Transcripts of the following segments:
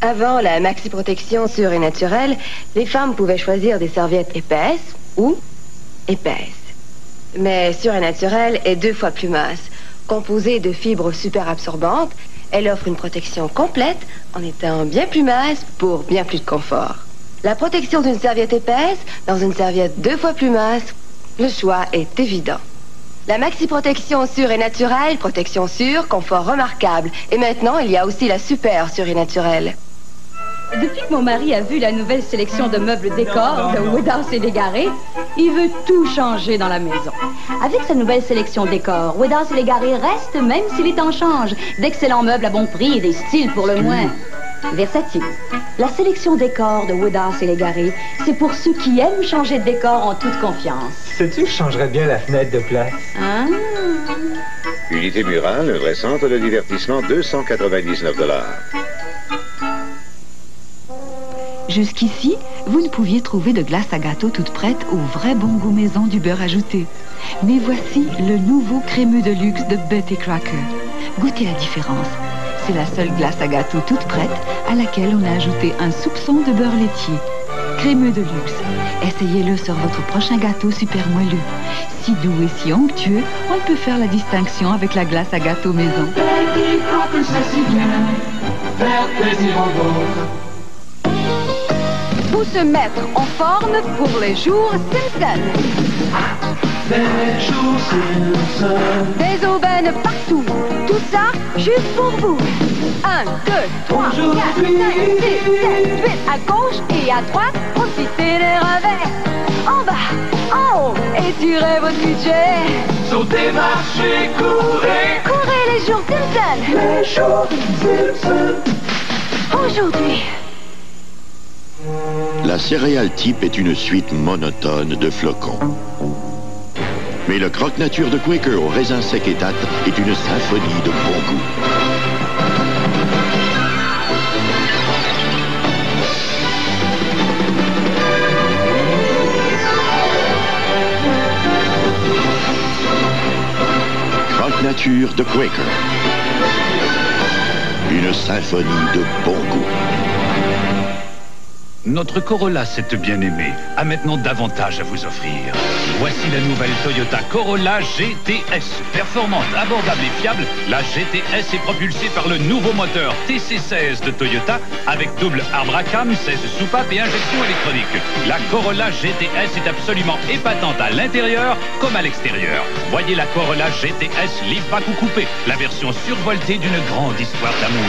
Avant la maxi protection sûre et naturelle, les femmes pouvaient choisir des serviettes épaisses ou épaisses. Mais sûre et naturelle est 2 fois plus mince. Composée de fibres super absorbantes, elle offre une protection complète en étant bien plus mince pour bien plus de confort. La protection d'une serviette épaisse dans une serviette 2 fois plus mince, le choix est évident. La maxi protection sûre et naturelle, protection sûre, confort remarquable. Et maintenant, il y a aussi la super sûre et naturelle. Depuis que mon mari a vu la nouvelle sélection de meubles décors de Woodhouse et Légaré, il veut tout changer dans la maison. Avec sa nouvelle sélection décors, Woodhouse et Légaré reste même si les temps changent. D'excellents meubles à bon prix et des styles pour le moins versatiles. La sélection décors de Woodhouse et Légaré, c'est pour ceux qui aiment changer de décor en toute confiance. Sais-tu que je changerais bien la fenêtre de place? Ah. Unité murale, un vrai centre de divertissement, 299 $. Jusqu'ici, vous ne pouviez trouver de glace à gâteau toute prête au vrai bon goût maison du beurre ajouté. Mais voici le nouveau crémeux de luxe de Betty Crocker. Goûtez la différence. C'est la seule glace à gâteau toute prête à laquelle on a ajouté un soupçon de beurre laitier. Crémeux de luxe. Essayez-le sur votre prochain gâteau super moelleux. Si doux et si onctueux, on peut faire la distinction avec la glace à gâteau maison. Betty Crocker, ça c'est bien. Faire plaisir aux vôtres. Pour se mettre en forme pour les jours Simpson. Les jours Simpson. Des aubaines partout. Tout ça juste pour vous. 1, 2, 3, 4, 5, 6, 7, 8. À gauche et à droite, profitez des rabais. En bas, en haut, étirez votre budget. Sautez, marchez, courez. Courez les jours Simpson. Les jours Simpson. Aujourd'hui. La céréale type est une suite monotone de flocons. Mais le croque-nature de Quaker au raisin sec et date est une symphonie de bon goût. Croque-nature de Quaker. Une symphonie de bon goût. Notre Corolla, cette bien-aimée, a maintenant davantage à vous offrir. Voici la nouvelle Toyota Corolla GTS. Performante, abordable et fiable, la GTS est propulsée par le nouveau moteur TC16 de Toyota avec double arbre à cam, 16 soupapes et injection électronique. La Corolla GTS est absolument épatante à l'intérieur comme à l'extérieur. Voyez la Corolla GTS liftback ou coupé, la version survoltée d'une grande histoire d'amour.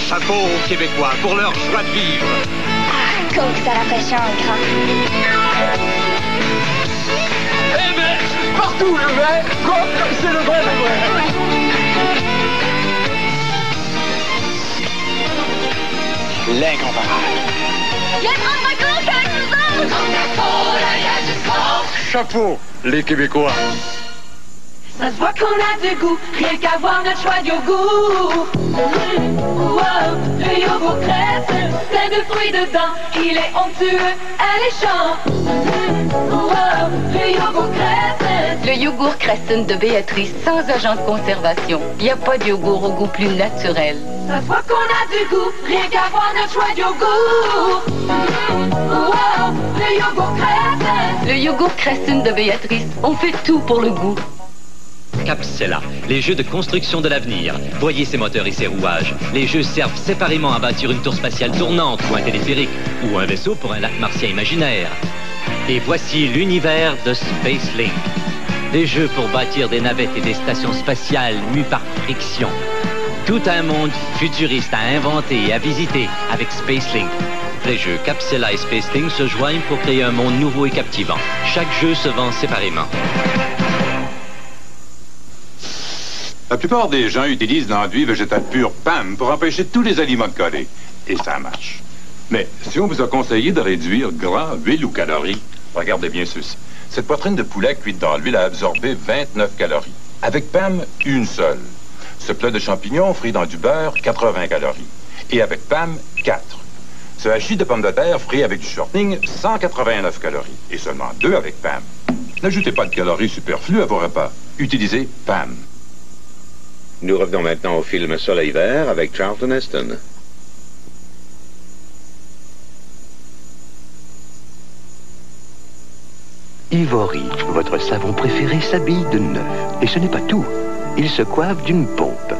Chapeau aux Québécois pour leur joie de vivre. Ah, comme ça la pêche en grand. Eh ben, partout le vrai, comme c'est le vrai, L'incomparable. Viens prendre ma coke avec nous autres! Chapeau, les Québécois. Ça se voit qu'on a du goût, rien qu'à voir notre choix de yogourt. Wow, le yogourt cresse, plein de fruits dedans, il est onctueux, alléchant. Wow, le yogourt cresse. Le yogourt Crescent de Béatrice, sans agent de conservation. Il n'y a pas de yogourt au goût plus naturel. Ça se voit qu'on a du goût, rien qu'à voir notre choix de yogourt. Wow, le yogourt cresse. Le yogourt Crescent de Béatrice, on fait tout pour le goût. Capsella, les jeux de construction de l'avenir. Voyez ses moteurs et ses rouages. Les jeux servent séparément à bâtir une tour spatiale tournante ou un téléphérique ou un vaisseau pour un lac martien imaginaire. Et voici l'univers de Spacelink. Des jeux pour bâtir des navettes et des stations spatiales mues par friction. Tout un monde futuriste à inventer et à visiter avec Spacelink. Les jeux Capsella et Spacelink se joignent pour créer un monde nouveau et captivant. Chaque jeu se vend séparément. La plupart des gens utilisent l'enduit végétal pur PAM pour empêcher tous les aliments de coller. Et ça marche. Mais si on vous a conseillé de réduire gras, huile ou calories, regardez bien ceci. Cette poitrine de poulet cuite dans l'huile a absorbé 29 calories. Avec PAM, une seule. Ce plat de champignons frit dans du beurre, 80 calories. Et avec PAM, 4. Ce hachis de pommes de terre frit avec du shortening, 189 calories. Et seulement 2 avec Pam. N'ajoutez pas de calories superflues à vos repas. Utilisez Pam. Nous revenons maintenant au film Soleil vert avec Charlton Heston. Ivory, votre savon préféré, s'habille de neuf. Et ce n'est pas tout. Il se coiffe d'une pompe.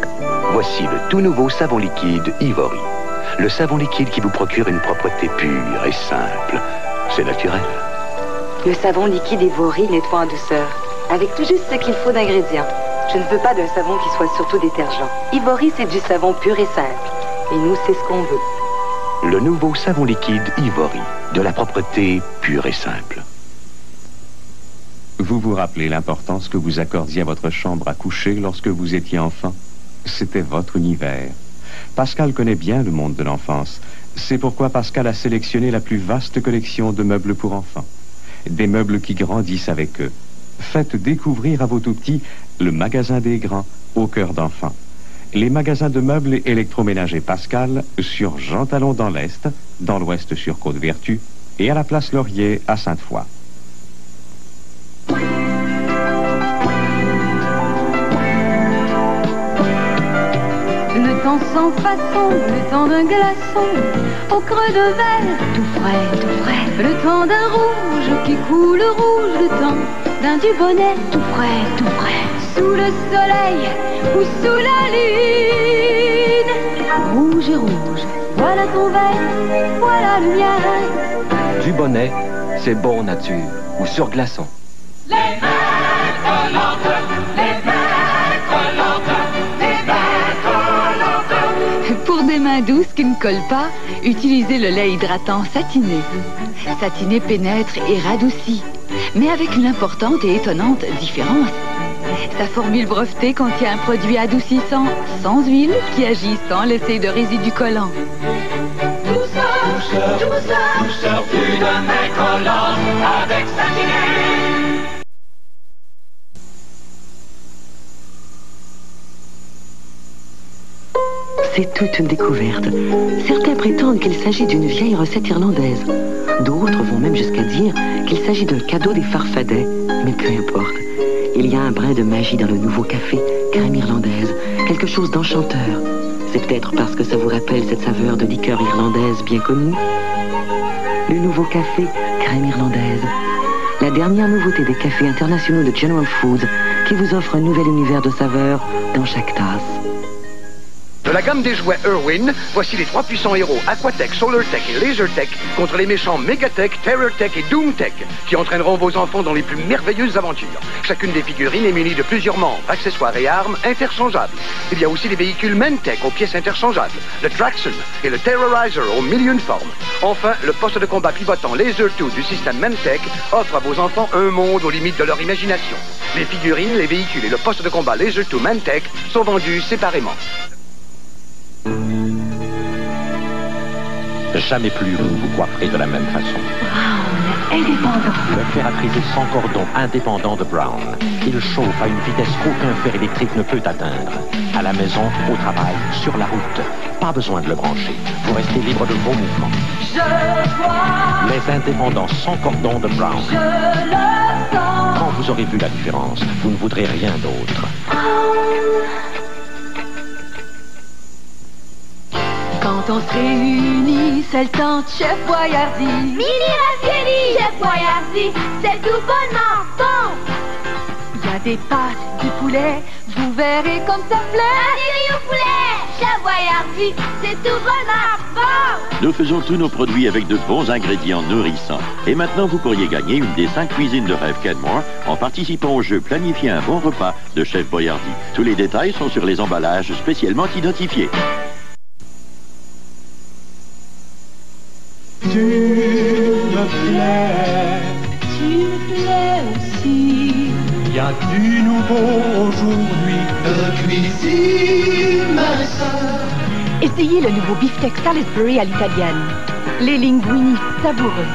Voici le tout nouveau savon liquide Ivory. Le savon liquide qui vous procure une propreté pure et simple. C'est naturel. Le savon liquide Ivory nettoie en douceur, avec tout juste ce qu'il faut d'ingrédients. Je ne veux pas d'un savon qui soit surtout détergent. Ivory, c'est du savon pur et simple. Et nous, c'est ce qu'on veut. Le nouveau savon liquide Ivory. De la propreté pure et simple. Vous vous rappelez l'importance que vous accordiez à votre chambre à coucher lorsque vous étiez enfant? C'était votre univers. Pascal connaît bien le monde de l'enfance. C'est pourquoi Pascal a sélectionné la plus vaste collection de meubles pour enfants. Des meubles qui grandissent avec eux. Faites découvrir à vos tout-petits le magasin des grands au cœur d'enfants. Les magasins de meubles électroménagers Pascal sur Jean Talon dans l'Est, dans l'Ouest sur Côte-Vertu et à la place Laurier à Sainte-Foy. Le temps sans façon, le temps d'un glaçon, au creux de verre, tout frais, tout frais. Le temps d'un rouge qui coule rouge, le temps d'un du bonnet, tout frais, tout frais. Sous le soleil ou sous la lune, rouge et rouge, voilà ton verre, voilà le mien. Du bonnet, c'est bon nature ou sur glaçon. Les maîtres lentes, les maîtres lentes, les maîtres lentes. Pour des mains douces qui ne collent pas, utilisez le lait hydratant Satiné. Satiné pénètre et radoucit, mais avec une importante et étonnante différence. Sa formule brevetée contient un produit adoucissant sans huile qui agit sans laisser de résidus collants. Douceur, plus de maître lente avec Satiné. C'est toute une découverte. Certains prétendent qu'il s'agit d'une vieille recette irlandaise. D'autres vont même jusqu'à dire qu'il s'agit d'un cadeau des Farfadets. Mais peu importe. Il y a un brin de magie dans le nouveau café, crème irlandaise. Quelque chose d'enchanteur. C'est peut-être parce que ça vous rappelle cette saveur de liqueur irlandaise bien connue. Le nouveau café, crème irlandaise. La dernière nouveauté des cafés internationaux de General Foods qui vous offre un nouvel univers de saveurs dans chaque tasse. De la gamme des jouets Irwin, voici les 3 puissants héros Aquatech, SolarTech et LaserTech contre les méchants Megatech, TerrorTech et DoomTech qui entraîneront vos enfants dans les plus merveilleuses aventures. Chacune des figurines est munie de plusieurs membres, accessoires et armes interchangeables. Il y a aussi les véhicules Mentech aux pièces interchangeables, le Traxxon et le Terrorizer aux 1000 uniformes. Enfin, le poste de combat pivotant Laser 2 du système Mentech offre à vos enfants un monde aux limites de leur imagination. Les figurines, les véhicules et le poste de combat Laser 2 Mentech sont vendus séparément. Jamais plus vous vous coifferez de la même façon. Brown, indépendant. Le fer à frisé sans cordon indépendant de Brown. Il chauffe à une vitesse qu'aucun fer électrique ne peut atteindre. À la maison, au travail, sur la route. Pas besoin de le brancher. Vous restez libre de vos mouvements. Je vois. Les indépendants sans cordon de Brown. Je le sens. Quand vous aurez vu la différence, vous ne voudrez rien d'autre. Quand on se réunit, c'est le temps de Chef Boyardee. Mini ravioli, Chef Boyardee, c'est tout bonnement bon. Il y a des pâtes, du poulet, vous verrez comme ça plaît. Un au poulet, Chef Boyardee, c'est tout bonnement bon. Nous faisons tous nos produits avec de bons ingrédients nourrissants. Et maintenant, vous pourriez gagner une des 5 cuisines de rêve Kenmore en participant au jeu Planifier un bon repas de Chef Boyardee. Tous les détails sont sur les emballages spécialement identifiés. Tu me plais, tu me plais aussi. Il y a du nouveau aujourd'hui de cuisine, ma sœur. Essayez le nouveau beefsteak Salisbury à l'italienne, les linguini savoureux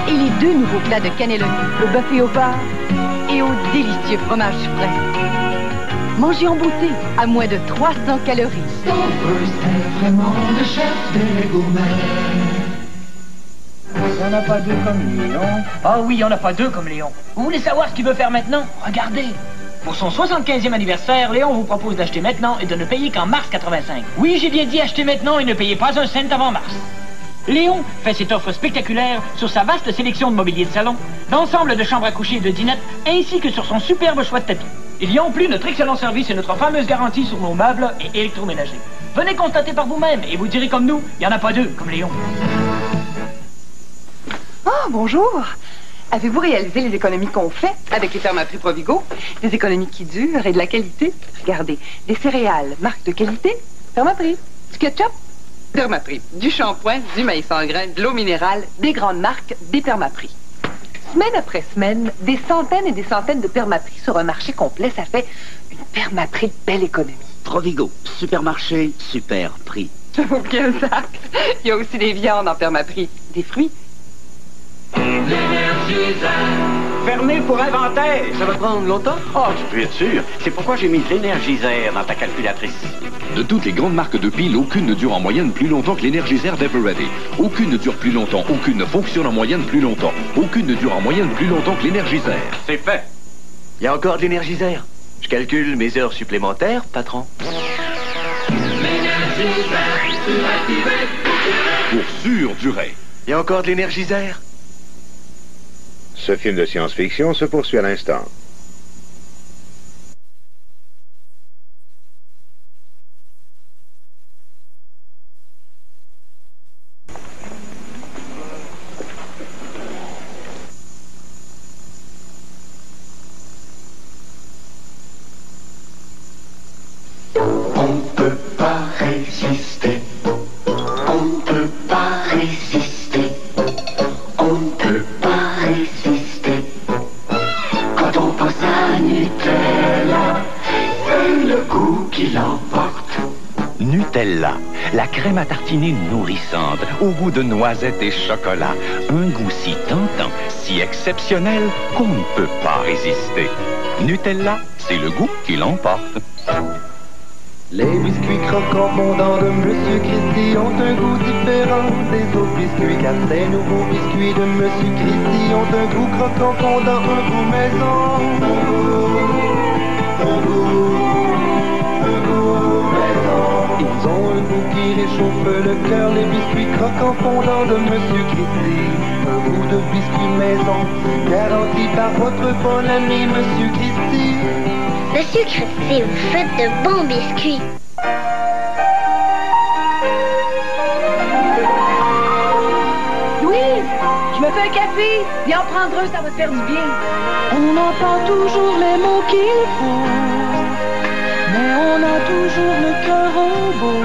et les 2 nouveaux plats de cannelloni, le buffet au beurre et au délicieux fromage frais. Mangez en beauté à moins de 300 calories. Stouffer, c'est vraiment le chef des gourmets. Il n'y en a pas deux comme Léon. Ah oui, il n'y en a pas deux comme Léon. Vous voulez savoir ce qu'il veut faire maintenant? Regardez. Pour son 75e anniversaire, Léon vous propose d'acheter maintenant et de ne payer qu'en mars 85. Oui, j'ai bien dit acheter maintenant et ne payez pas un cent avant mars. Léon fait cette offre spectaculaire sur sa vaste sélection de mobilier de salon, d'ensemble de chambres à coucher et de dinettes, ainsi que sur son superbe choix de tapis. Il y a en plus notre excellent service et notre fameuse garantie sur nos meubles et électroménagers. Venez constater par vous-même et vous direz comme nous, il n'y en a pas deux comme Léon. Oh, bonjour. Avez-vous réalisé les économies qu'on fait avec les Permaprix Provigo? Des économies qui durent et de la qualité. Regardez, des céréales, marque de qualité, Permaprix. Du ketchup, Permaprix. Du shampoing, du maïs en grains, de l'eau minérale, des grandes marques, des Permaprix. Semaine après semaine, des centaines et des centaines de Permaprix sur un marché complet, ça fait une Permaprix de belle économie. Provigo, supermarché, super prix. Ça vaut bien le sac. Il y a aussi des viandes en Permaprix, des fruits. Fermé pour inventaire. Ça va prendre longtemps? Oh, tu peux être sûr. C'est pourquoi j'ai mis l'Énergisère dans ta calculatrice. De toutes les grandes marques de piles, aucune ne dure en moyenne plus longtemps que l'Énergisère d'Everready. Aucune ne dure plus longtemps, aucune ne fonctionne en moyenne plus longtemps. Aucune ne dure en moyenne plus longtemps que l'Énergisère. C'est fait. Il y a encore de l'Énergisère. Je calcule mes heures supplémentaires, patron. Pour sûr durer. Il y a encore de l'Énergisère. Ce film de science-fiction se poursuit à l'instant. On ne peut pas résister. On ne peut pas résister. On ne peut pas résister. Quand on pense à Nutella, c'est le goût qui l'emporte. Nutella, la crème à tartiner nourrissante, au goût de noisettes et chocolat. Un goût si tentant, si exceptionnel qu'on ne peut pas résister. Nutella, c'est le goût qui l'emporte. Les biscuits croquants fondants de Monsieur Christie ont un goût différent des autres biscuits, car ces nouveaux biscuits de Monsieur Christie ont un goût croquant fondant, un goût maison. Un goût maison. Ils ont un goût qui réchauffe le cœur, les biscuits croquants fondants de Monsieur Christie. Un goût de biscuit maison, garanti par votre bon ami Monsieur Christie. Monsieur Christie, vous faites de bons biscuits. Louise, je me fais un café. Viens en prendre un, ça va te faire du bien. On n'a pas toujours les mots qu'il faut, mais on a toujours le cœur au beau.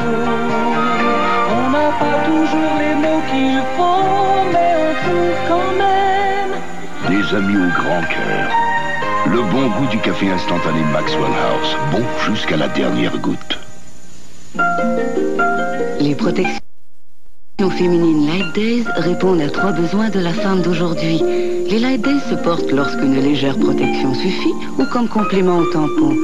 On n'a pas toujours les mots qu'il faut, mais on trouve quand même Des amis au grand cœur. Le bon goût du café instantané Maxwell House. Bon jusqu'à la dernière goutte. Les protections féminines Light Days répondent à 3 besoins de la femme d'aujourd'hui. Les Light Days se portent lorsqu'une légère protection suffit ou comme complément au tampon.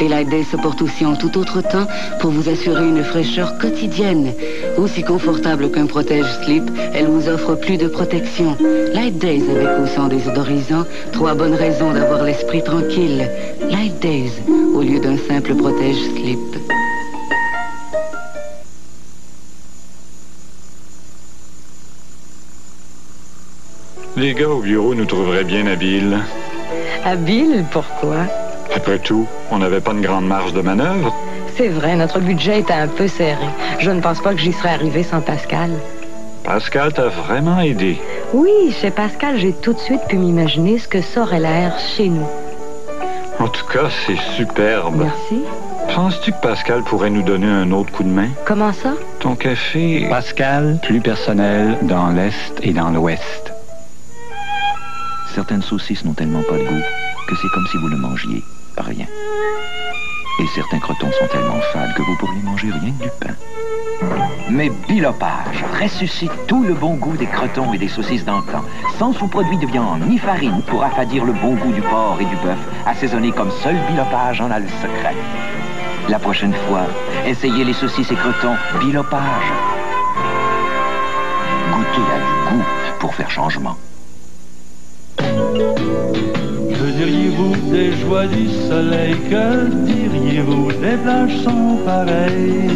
Les Light Days se portent aussi en tout autre temps pour vous assurer une fraîcheur quotidienne. Aussi confortable qu'un protège-slip, elle vous offre plus de protection. Light Days avec ou sans désodorisant, 3 bonnes raisons d'avoir l'esprit tranquille. Light Days au lieu d'un simple protège-slip. Les gars au bureau nous trouveraient bien habiles. Habile, pourquoi? Après tout, on n'avait pas une grande marge de manœuvre. C'est vrai, notre budget était un peu serré. Je ne pense pas que j'y serais arrivé sans Pascal. Pascal t'a vraiment aidé. Oui, chez Pascal, j'ai tout de suite pu m'imaginer ce que ça aurait l'air chez nous. En tout cas, c'est superbe. Merci. Penses-tu que Pascal pourrait nous donner un autre coup de main? Comment ça? Ton café... Pascal, plus personnel dans l'Est et dans l'Ouest. Certaines saucisses n'ont tellement pas de goût que c'est comme si vous ne mangiez rien. Et certains crotons sont tellement fades que vous pourriez manger rien que du pain. Mais Bilopage ressuscite tout le bon goût des crotons et des saucisses d'antan, sans sous-produits de viande ni farine pour affadir le bon goût du porc et du bœuf, assaisonné comme seul Bilopage en a le secret. La prochaine fois, essayez les saucisses et crotons Bilopage. Goûtez à du goût pour faire changement. Que diriez-vous des joies du soleil? Que diriez-vous des plages sans pareil?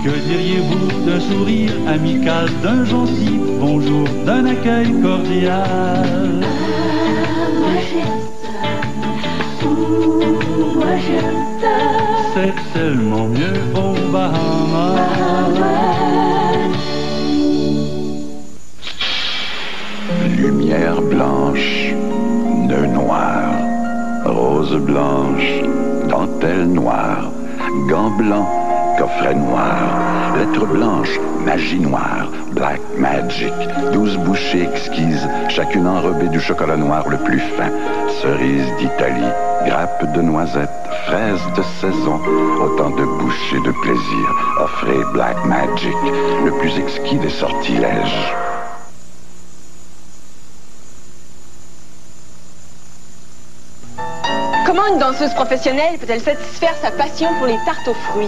Que diriez-vous d'un sourire amical, d'un gentil bonjour, d'un accueil cordial? C'est tellement mieux aux Bahamas. Lumière blanche, nœud noir, rose blanche, dentelle noire, gants blancs, coffret noir, lettres blanches, magie noire, black magic, 12 bouchées exquises, chacune enrobée du chocolat noir le plus fin, cerises d'Italie, grappes de noisettes, fraises de saison, autant de bouchées de plaisir. Offrez Black Magic, le plus exquis des sortilèges. Comment une danseuse professionnelle peut-elle satisfaire sa passion pour les tartes aux fruits?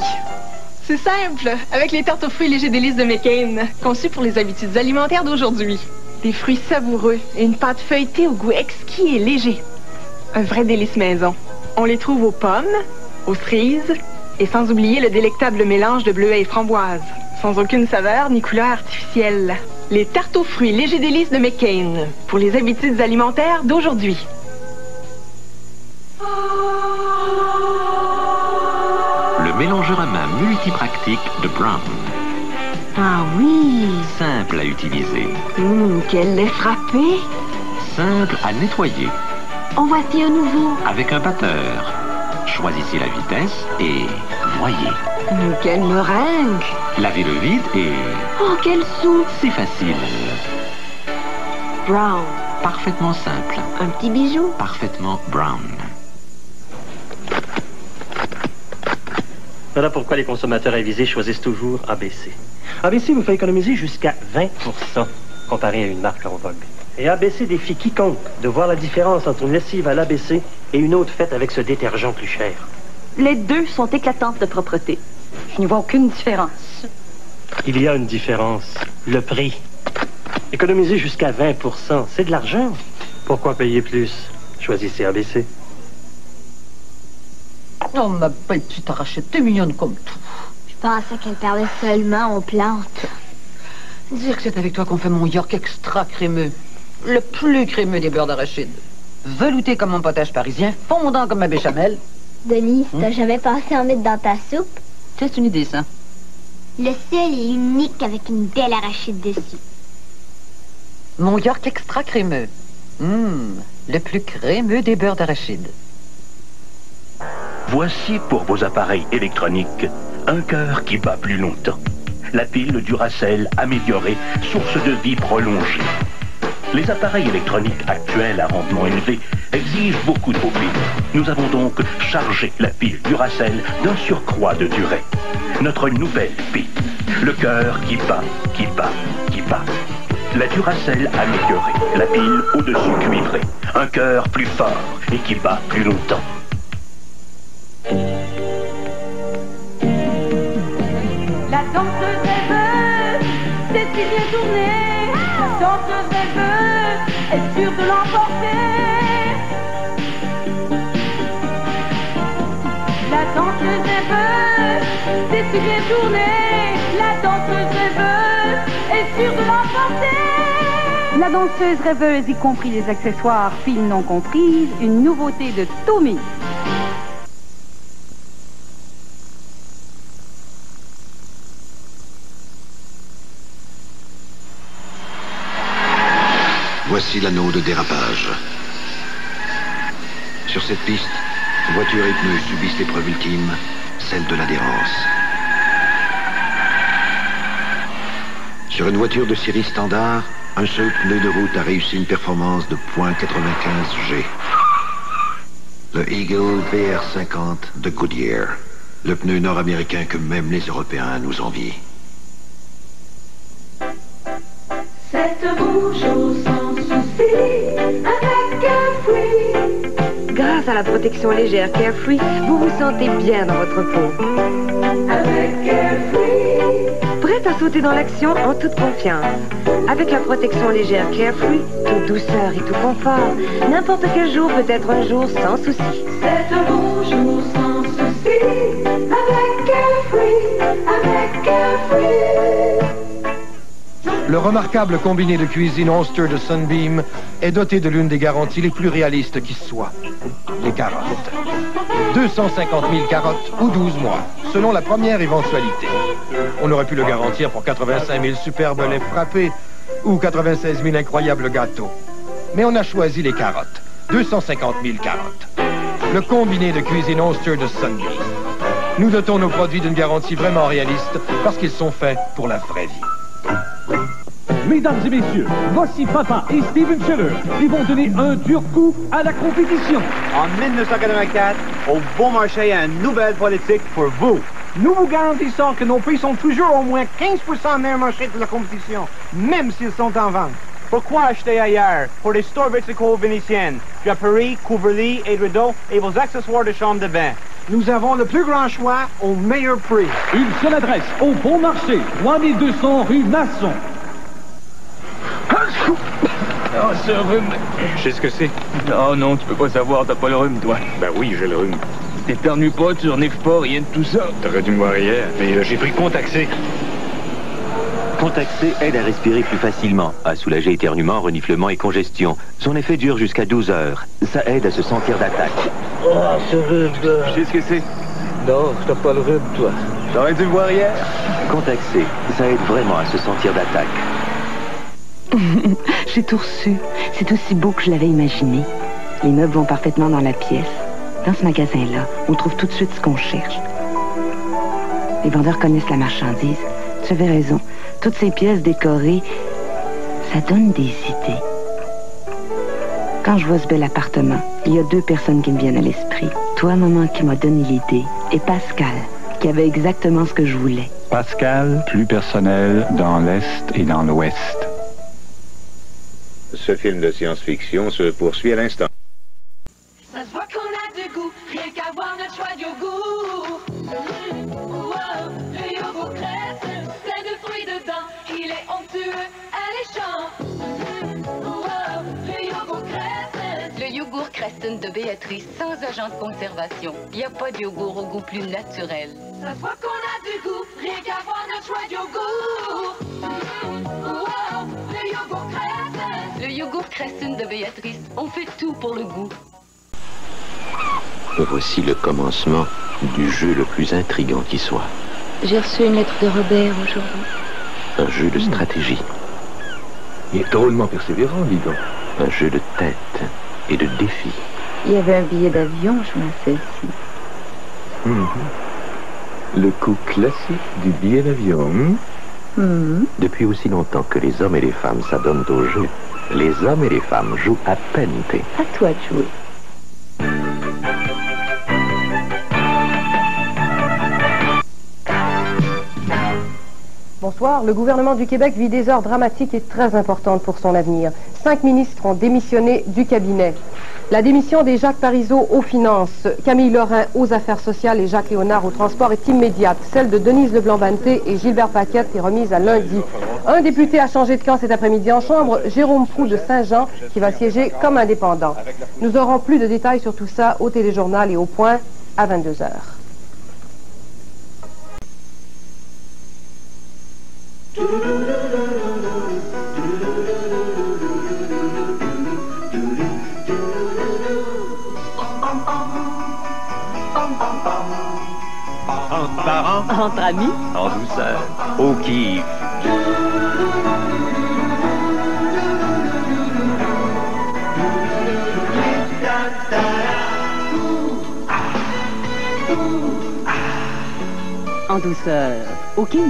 C'est simple, avec les tartes aux fruits légers délices de McCain, conçues pour les habitudes alimentaires d'aujourd'hui. Des fruits savoureux et une pâte feuilletée au goût exquis et léger. Un vrai délice maison. On les trouve aux pommes, aux cerises et sans oublier le délectable mélange de bleuets et framboises, sans aucune saveur ni couleur artificielle. Les tartes aux fruits légers délices de McCain, pour les habitudes alimentaires d'aujourd'hui. Le mélangeur à main multipratique de Brown. Ah oui. Simple à utiliser. Quel lait frappé. Simple à nettoyer. En voici un nouveau. Avec un batteur. Choisissez la vitesse et voyez. Quelle meringue. Lavez le vide et... Oh, quelle soupe. C'est facile. Brown. Parfaitement simple. Un petit bijou. Parfaitement Brown. Voilà pourquoi les consommateurs avisés choisissent toujours ABC. ABC vous fait économiser jusqu'à 20% comparé à une marque en vogue. Et ABC défie quiconque de voir la différence entre une lessive à l'ABC et une autre faite avec ce détergent plus cher. Les deux sont éclatantes de propreté. Je n'y vois aucune différence. Il y a une différence. Le prix. Économiser jusqu'à 20%, c'est de l'argent. Pourquoi payer plus? Choisissez ABC. Oh, ma belle petite arrachette, t'es mignonne comme tout. Je pensais qu'elle parlait seulement aux plantes. Dire que c'est avec toi qu'on fait mon York extra crémeux. Le plus crémeux des beurres d'arachide. Velouté comme mon potage parisien, fondant comme ma béchamel. Denise, t'as jamais pensé en mettre dans ta soupe? C'est une idée, ça. Le seul est unique avec une belle arachide dessus. Mon York extra crémeux. Le plus crémeux des beurres d'arachide. Voici pour vos appareils électroniques un cœur qui bat plus longtemps. La pile Duracell améliorée, source de vie prolongée. Les appareils électroniques actuels à rendement élevé exigent beaucoup de vos piles. Nous avons donc chargé la pile Duracell d'un surcroît de durée. Notre nouvelle pile, le cœur qui bat, qui bat, qui bat. La Duracell améliorée, la pile au-dessus cuivrée. Un cœur plus fort et qui bat plus longtemps. La danseuse rêveuse, c'est si bien tourné. La danseuse rêveuse est sûre de l'emporter. La danseuse rêveuse, c'est si bien tourné. La danseuse rêveuse est sûre de l'emporter. La danseuse rêveuse, y compris les accessoires, piles non comprises, une nouveauté de Tommy. Voici l'anneau de dérapage. Sur cette piste, voiture et pneus subissent l'épreuve ultime, celle de l'adhérence. Sur une voiture de série standard, un seul pneu de route a réussi une performance de .95 G. Le Eagle VR50 de Goodyear, le pneu nord-américain que même les Européens nous envient. Cette bouche au sans souci, avec Carefree. Grâce à la protection légère Carefree, vous vous sentez bien dans votre peau. Avec Carefree. Prêt prête à sauter dans l'action en toute confiance. Avec la protection légère Carefree, toute douceur et tout confort, n'importe quel jour peut être un jour sans souci. C'est un beau jour sans souci, avec Carefree, avec Carefree. Le remarquable combiné de cuisine Oster de Sunbeam est doté de l'une des garanties les plus réalistes qui soient. Les carottes. 250 000 carottes ou 12 mois, selon la première éventualité. On aurait pu le garantir pour 85 000 superbes laits frappés ou 96 000 incroyables gâteaux. Mais on a choisi les carottes. 250 000 carottes. Le combiné de cuisine Oster de Sunbeam. Nous dotons nos produits d'une garantie vraiment réaliste parce qu'ils sont faits pour la vraie vie. Mesdames et messieurs, voici Papa et Steven Schiller. Ils vont donner un dur coup à la compétition. En 1984, au bon marché, il y a une nouvelle politique pour vous. Nous vous garantissons que nos prix sont toujours au moins 15% meilleurs marché de la compétition, même s'ils sont en vente. Pourquoi acheter ailleurs? Pour les stores verticaux vénitiennes, draperies, couvre-lits et rideaux et vos accessoires de chambre de bain. Nous avons le plus grand choix au meilleur prix. Une seule adresse, au bon marché, 3200 rue Masson. Oh, ce rhume. Je sais ce que c'est. Oh non, tu peux pas savoir, t'as pas le rhume, toi. Ben oui, j'ai le rhume. T'éternues pas, tu renifles pas, rien de tout ça. T'aurais dû me voir hier, mais j'ai pris Contaxé. Contaxé aide à respirer plus facilement, à soulager éternuement, reniflement et congestion. Son effet dure jusqu'à 12 heures. Ça aide à se sentir d'attaque. Oh, ce rhume. Je sais ce que c'est. Non, t'as pas le rhume, toi. T'aurais dû me voir hier. Contaxé, ça aide vraiment à se sentir d'attaque. J'ai tout reçu. C'est aussi beau que je l'avais imaginé. Les meubles vont parfaitement dans la pièce. Dans ce magasin-là, on trouve tout de suite ce qu'on cherche. Les vendeurs connaissent la marchandise. Tu avais raison. Toutes ces pièces décorées, ça donne des idées. Quand je vois ce bel appartement, il y a deux personnes qui me viennent à l'esprit. Toi, maman, qui m'a donné l'idée, et Pascal, qui avait exactement ce que je voulais. Pascal, plus personnel dans l'Est et dans l'Ouest. Ce film de science-fiction se poursuit à l'instant. Ça se voit qu'on a du goût, rien qu'à voir notre choix de yogourt. Wow, le yogourt Crescent, plein de fruits dedans, il est onctueux, alléchant. Wow, le yogourt Crescent. Le yogourt Crescent de Béatrice, sans agent de conservation. Il n'y a pas de yogourt au goût plus naturel. Ça se voit qu'on a du goût, rien qu'à voir notre choix de yogourt. Wow, le yogourt Crescent. Le yogourt Crescent de Béatrice, on fait tout pour le goût. Voici le commencement du jeu le plus intriguant qui soit. J'ai reçu une lettre de Robert aujourd'hui. Un jeu de stratégie. Il est drôlement persévérant, dis donc. Un jeu de tête et de défi. Il y avait un billet d'avion, je m'en celle-ci. Le coup classique du billet d'avion. Depuis aussi longtemps que les hommes et les femmes s'adonnent au jeu, les hommes et les femmes jouent à Pente. À toi de jouer. Bonsoir. Le gouvernement du Québec vit des heures dramatiques et très importantes pour son avenir. 5 ministres ont démissionné du cabinet. La démission des Jacques Parizeau aux finances, Camille Lorrain aux affaires sociales et Jacques Léonard au transport est immédiate. Celle de Denise Leblanc-Banté et Gilbert Paquette est remise à lundi. Un député a changé de camp cet après-midi en chambre, Jérôme Proulx de Saint-Jean, qui va siéger comme indépendant. Nous aurons plus de détails sur tout ça au téléjournal et au point à 22h. Entre amis? En douceur. Au kiff. En douceur, au kiff.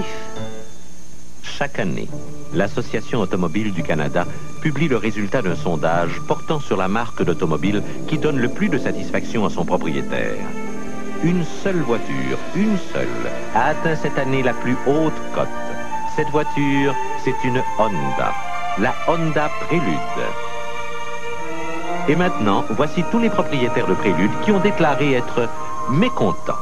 Chaque année, l'Association automobile du Canada publie le résultat d'un sondage portant sur la marque d'automobile qui donne le plus de satisfaction à son propriétaire. Une seule voiture, une seule, a atteint cette année la plus haute cote. Cette voiture, c'est une Honda, la Honda Prélude. Et maintenant, voici tous les propriétaires de Prélude qui ont déclaré être mécontents.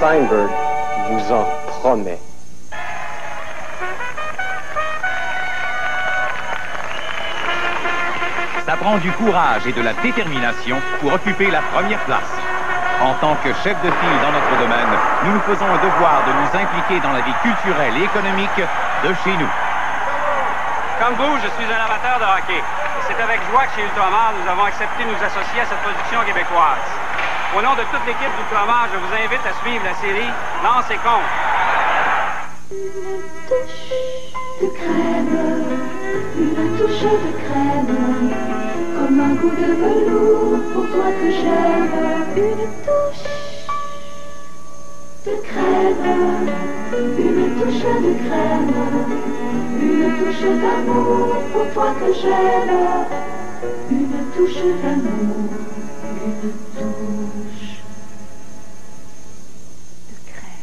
Steinberg vous en promet. Ça prend du courage et de la détermination pour occuper la première place. En tant que chef de file dans notre domaine, nous nous faisons un devoir de nous impliquer dans la vie culturelle et économique de chez nous. Comme vous, je suis un amateur de hockey. C'est avec joie que chez Ultramar, nous avons accepté de nous associer à cette production québécoise. Au nom de toute l'équipe d'Ultramar, je vous invite à suivre la série Lance et compte. De crème, une touche de crème, comme un goût de velours pour toi que j'aime. Une touche de crème, une touche de crème, une touche d'amour pour toi que j'aime. Une touche d'amour, une touche de crème.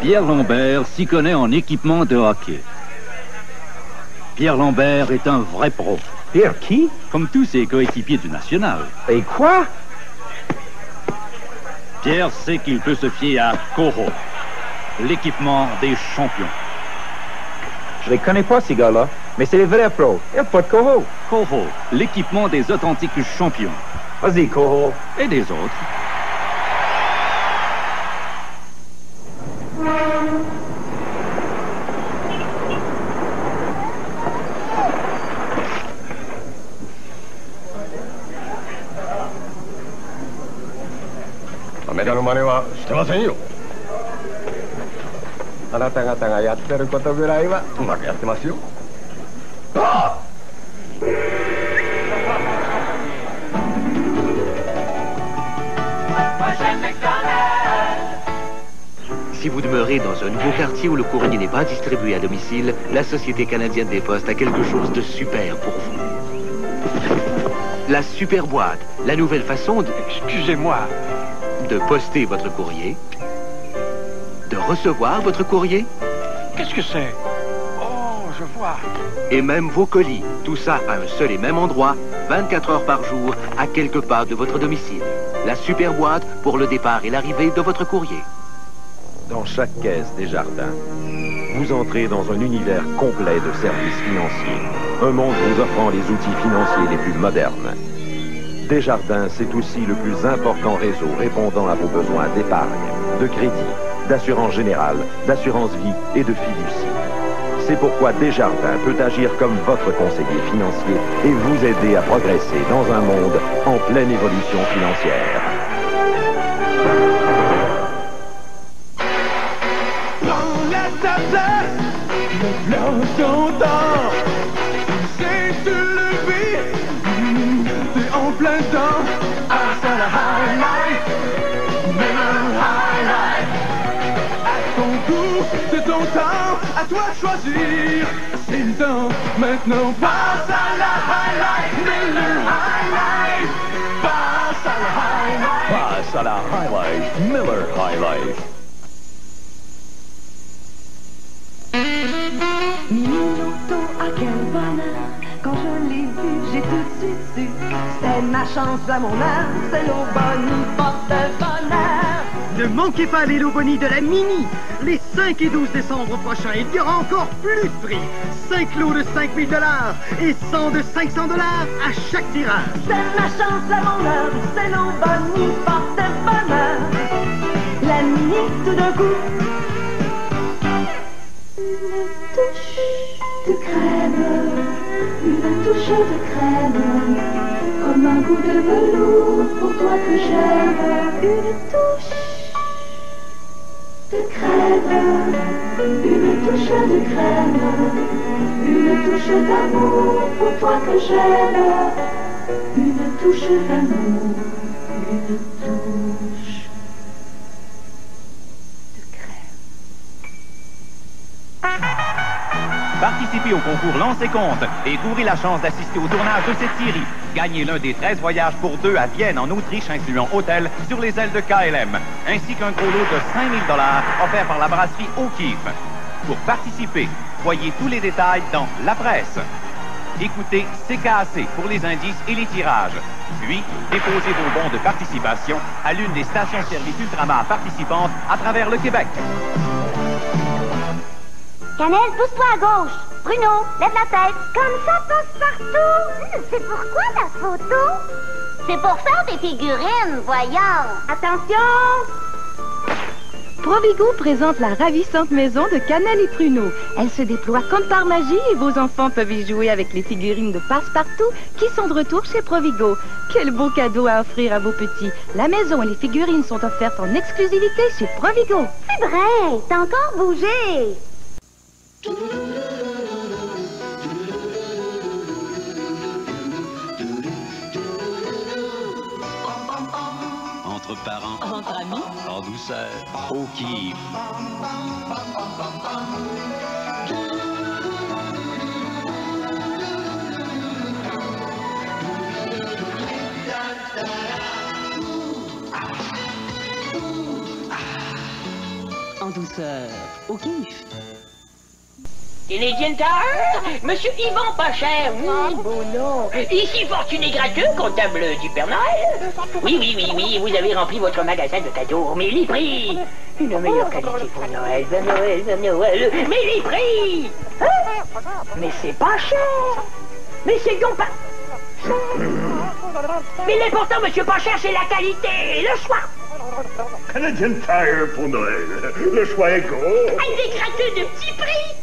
Pierre Lambert s'y connaît en équipement de hockey. Pierre Lambert est un vrai pro. Pierre qui? Comme tous ses coéquipiers du National. Et quoi? Pierre sait qu'il peut se fier à Koho, l'équipement des champions. Je les connais pas, ces gars-là, mais c'est les vrais pros. Il n'y a pas de Koho. Koho, l'équipement des authentiques champions. Vas-y, Koho. Et des autres. Si vous demeurez dans un nouveau quartier où le courrier n'est pas distribué à domicile, la Société canadienne des postes a quelque chose de super pour vous. La super boîte, la nouvelle façon de... Excusez-moi. De poster votre courrier, de recevoir votre courrier. Qu'est-ce que c'est? Oh, je vois. Et même vos colis, tout ça à un seul et même endroit, 24 heures par jour, à quelques pas de votre domicile. La super boîte pour le départ et l'arrivée de votre courrier. Dans chaque caisse Desjardins, vous entrez dans un univers complet de services financiers. Un monde vous offrant les outils financiers les plus modernes. Desjardins, c'est aussi le plus important réseau répondant à vos besoins d'épargne, de crédit, d'assurance générale, d'assurance vie et de fiducie. C'est pourquoi Desjardins peut agir comme votre conseiller financier et vous aider à progresser dans un monde en pleine évolution financière. C'est te lever, t'es en plein temps. C'est la high life, Miller High Life. À ton goût, c'est ton temps, à toi de choisir. C'est le temps, maintenant passe à la high life, Miller High Life. Passe à la high life. Passe à la high life, Miller High Life. Minuto, à quel bonheur. Quand je l'ai vu, j'ai tout de suite su. C'est ma chance à mon âme, c'est l'eau Bonnie porte bonheur. Ne manquez pas les lots Bonnie de la Mini. Les 5 et 12 décembre prochains, il y aura encore plus de prix. 5 lots de 5 000 $ et 100 de 500 $ à chaque tirage. C'est ma chance à mon heure, c'est l'eau Bonnie porte bonheur. La Mini tout d'un coup. Une touche de crème, une touche de crème, comme un goût de velours pour toi que j'aime. Une touche de crème, une touche de crème, une touche d'amour pour toi que j'aime. Une touche d'amour, une touche. Participez au concours Lance et Compte et courez la chance d'assister au tournage de cette série. Gagnez l'un des 13 voyages pour 2 à Vienne, en Autriche, incluant hôtel sur les ailes de KLM, ainsi qu'un gros lot de 5 000 $ offert par la brasserie O'Keeffe. Pour participer, voyez tous les détails dans La Presse. Écoutez CKAC pour les indices et les tirages. Puis, déposez vos bons de participation à l'une des stations-service Ultramar participantes à travers le Québec. Cannelle, pousse-toi à gauche. Bruno, lève la tête. Comme ça, passe partout. C'est pourquoi la photo? C'est pour faire des figurines, voyons. Attention! Provigo présente la ravissante maison de Cannelle et Pruneau. Elle se déploie comme par magie et vos enfants peuvent y jouer avec les figurines de Passepartout qui sont de retour chez Provigo. Quel beau cadeau à offrir à vos petits. La maison et les figurines sont offertes en exclusivité chez Provigo. C'est vrai, t'as encore bougé. Entre parents, entre amis, en douceur, au kiff. En douceur, au kiff. Canadian Tire? Monsieur Yvan Pacher, oui, bon nom. Ici Fortuné Gratteux, comptable du Père Noël. Oui, vous avez rempli votre magasin de cadeaux, mais les prix. Une meilleure qualité pour Noël, Noël. Mais les prix! Hein? Mais c'est pas cher. Mais c'est donc pas... Mais l'important, monsieur Pacher, c'est la qualité et le choix. Canadian Tire pour Noël. Le choix est gros. Avec des gratteux de petits prix.